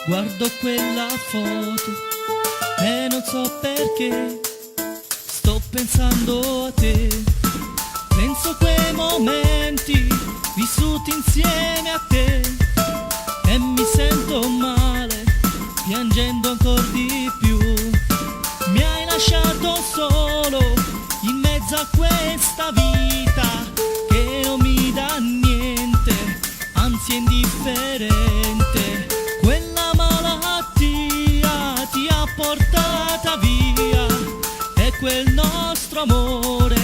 Guardo quella foto e non so perché sto pensando a te. Penso a quei momenti vissuti insieme a te e mi sento male, piangendo ancora di più. Mi hai lasciato solo in mezzo a questa vita che non mi dà niente, anzi è indifferente. Quella malattia ti ha portata via e quel nostro amore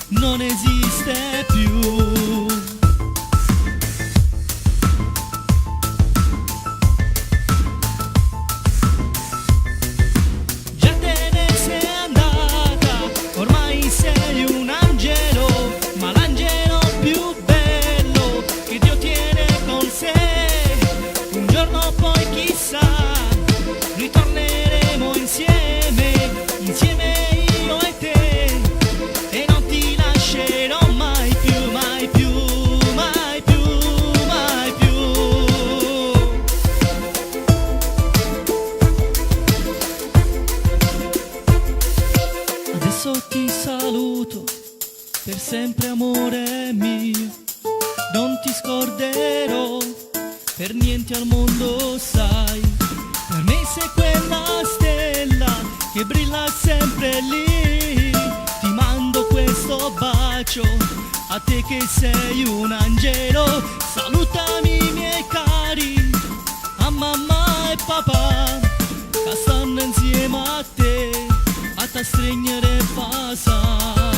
non esiste più. Già te ne sei andata, ormai sei un angelo, ma l'angelo più bello che Dio tiene con sé. Un giorno poi chissà, ritorneremo insieme, insieme io e te, e non ti lascerò mai più, mai più, mai più, mai più. Adesso ti saluto, per sempre amore mio, non ti scorderò, per niente al mondo sai, per me sei quella stella che brilla sempre lì. Ti mando questo bacio, a te che sei un angelo. Salutami i miei cari, a mamma e papà, che stanno insieme a te, a te stringere e basare.